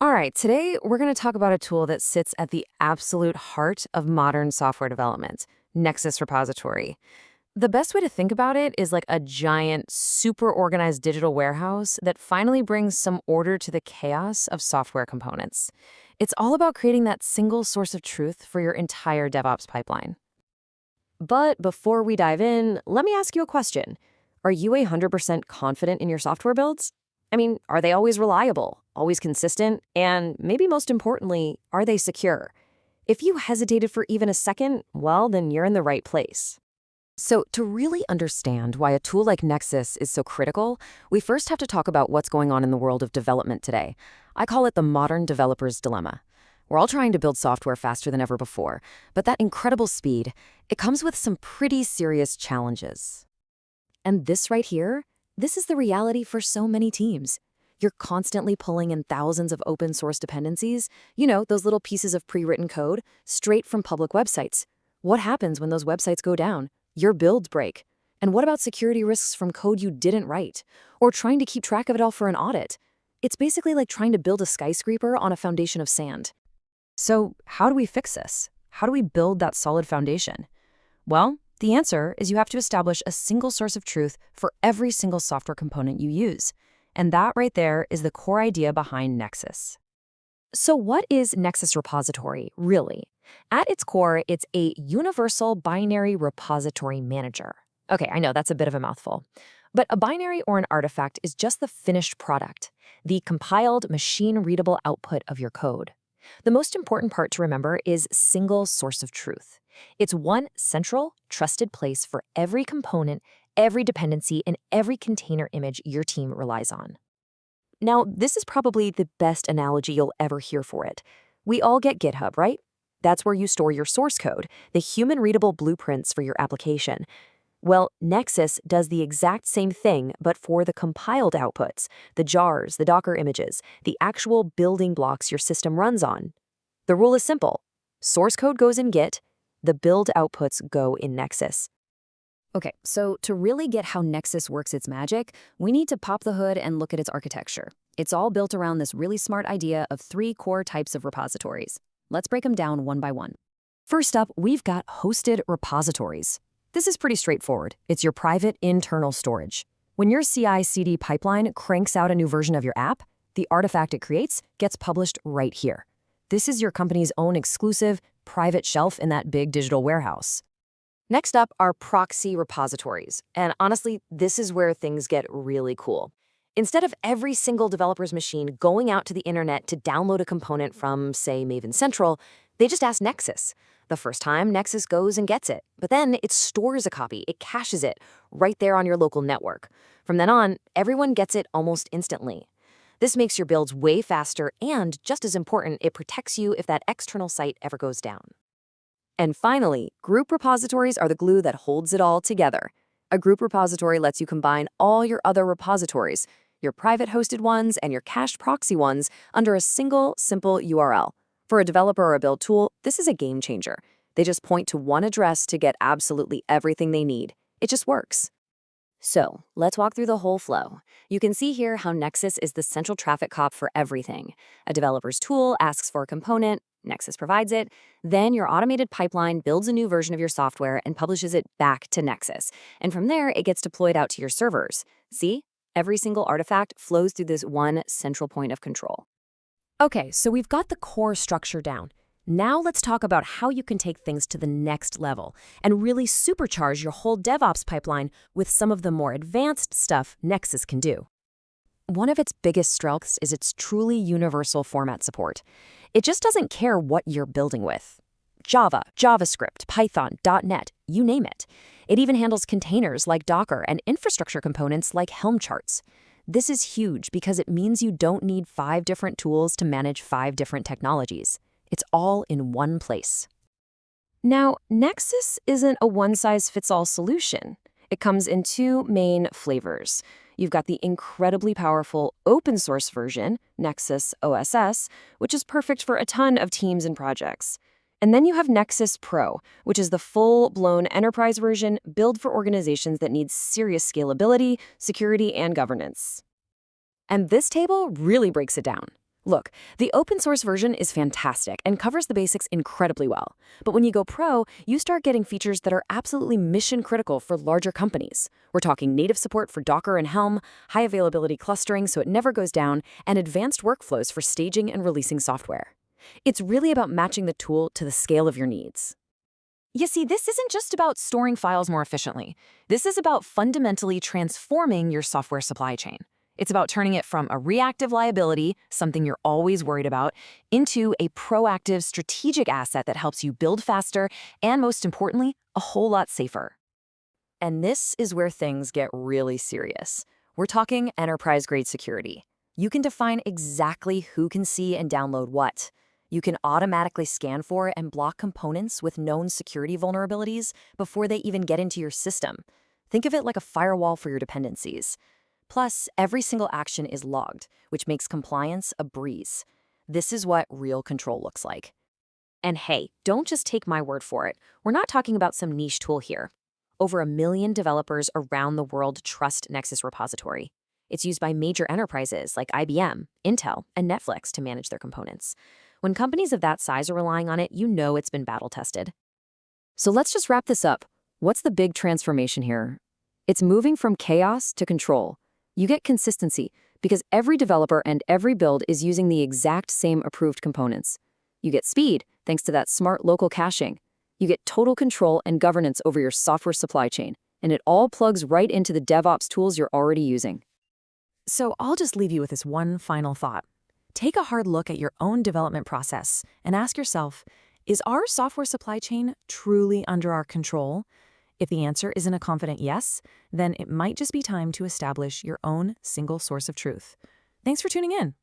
All right, today we're going to talk about a tool that sits at the absolute heart of modern software development, Nexus Repository. The best way to think about it is like a giant, super organized digital warehouse that finally brings some order to the chaos of software components. It's all about creating that single source of truth for your entire DevOps pipeline. But before we dive in, let me ask you a question. Are you 100% confident in your software builds? I mean, are they always reliable, always consistent, and maybe most importantly, are they secure? If you hesitated for even a second, well, then you're in the right place. So to really understand why a tool like Nexus is so critical, we first have to talk about what's going on in the world of development today. I call it the modern developer's dilemma. We're all trying to build software faster than ever before, but that incredible speed, it comes with some pretty serious challenges. And this right here, this is the reality for so many teams. You're constantly pulling in thousands of open source dependencies, those little pieces of pre-written code, straight from public websites. What happens when those websites go down? Your builds break. And what about security risks from code you didn't write? Or trying to keep track of it all for an audit? It's basically like trying to build a skyscraper on a foundation of sand. So how do we fix this? How do we build that solid foundation? Well, the answer is you have to establish a single source of truth for every single software component you use. And that right there is the core idea behind Nexus. So what is Nexus Repository, really? At its core, it's a universal binary repository manager. Okay, I know that's a bit of a mouthful. But a binary or an artifact is just the finished product, the compiled, machine-readable output of your code. The most important part to remember is single source of truth. It's one central, trusted place for every component, every dependency, and every container image your team relies on. Now, this is probably the best analogy you'll ever hear for it. We all get GitHub, right? That's where you store your source code, the human-readable blueprints for your application. Well, Nexus does the exact same thing, but for the compiled outputs, the jars, the Docker images, the actual building blocks your system runs on. The rule is simple. Source code goes in Git, the build outputs go in Nexus. Okay, so to really get how Nexus works its magic, we need to pop the hood and look at its architecture. It's all built around this really smart idea of 3 core types of repositories. Let's break them down one by one. First up, we've got hosted repositories. This is pretty straightforward. It's your private internal storage. When your CI/CD pipeline cranks out a new version of your app, the artifact it creates gets published right here. This is your company's own exclusive, private shelf in that big digital warehouse. Next up are proxy repositories. And honestly, this is where things get really cool. Instead of every single developer's machine going out to the internet to download a component from, say, Maven Central, they just ask Nexus. The first time, Nexus goes and gets it, but then it stores a copy, it caches it, right there on your local network. From then on, everyone gets it almost instantly. This makes your builds way faster, and just as important, it protects you if that external site ever goes down. And finally, group repositories are the glue that holds it all together. A group repository lets you combine all your other repositories, your private hosted ones and your cached proxy ones, under a single, simple URL. For a developer or a build tool, this is a game changer. They just point to one address to get absolutely everything they need. It just works. So, let's walk through the whole flow. You can see here how Nexus is the central traffic cop for everything. A developer's tool asks for a component, Nexus provides it, then your automated pipeline builds a new version of your software and publishes it back to Nexus. And from there, it gets deployed out to your servers. See? Every single artifact flows through this one central point of control. Okay, so we've got the core structure down. Now let's talk about how you can take things to the next level and really supercharge your whole DevOps pipeline with some of the more advanced stuff Nexus can do. One of its biggest strengths is its truly universal format support. It just doesn't care what you're building with. Java, JavaScript, Python, .NET, you name it. It even handles containers like Docker and infrastructure components like Helm charts. This is huge because it means you don't need 5 different tools to manage 5 different technologies. It's all in one place. Now, Nexus isn't a one-size-fits-all solution. It comes in 2 main flavors. You've got the incredibly powerful open-source version, Nexus OSS, which is perfect for a ton of teams and projects. And then you have Nexus Pro, which is the full-blown enterprise version built for organizations that need serious scalability, security, and governance. And this table really breaks it down. Look, the open source version is fantastic and covers the basics incredibly well. But when you go pro, you start getting features that are absolutely mission critical for larger companies. We're talking native support for Docker and Helm, high availability clustering so it never goes down, and advanced workflows for staging and releasing software. It's really about matching the tool to the scale of your needs. You see, this isn't just about storing files more efficiently. This is about fundamentally transforming your software supply chain. It's about turning it from a reactive liability, something you're always worried about, into a proactive strategic asset that helps you build faster and, most importantly, a whole lot safer. And this is where things get really serious. We're talking enterprise-grade security. You can define exactly who can see and download what. You can automatically scan for and block components with known security vulnerabilities before they even get into your system. Think of it like a firewall for your dependencies. Plus, every single action is logged, which makes compliance a breeze. This is what real control looks like. And hey, don't just take my word for it. We're not talking about some niche tool here. Over 1 million developers around the world trust Nexus Repository. It's used by major enterprises like IBM, Intel, and Netflix to manage their components. When companies of that size are relying on it, you know it's been battle-tested. So let's just wrap this up. What's the big transformation here? It's moving from chaos to control. You get consistency because every developer and every build is using the exact same approved components. You get speed thanks to that smart local caching. You get total control and governance over your software supply chain, and it all plugs right into the DevOps tools you're already using. So I'll just leave you with this one final thought. Take a hard look at your own development process and ask yourself, is our software supply chain truly under our control? If the answer isn't a confident yes, then it might just be time to establish your own single source of truth. Thanks for tuning in.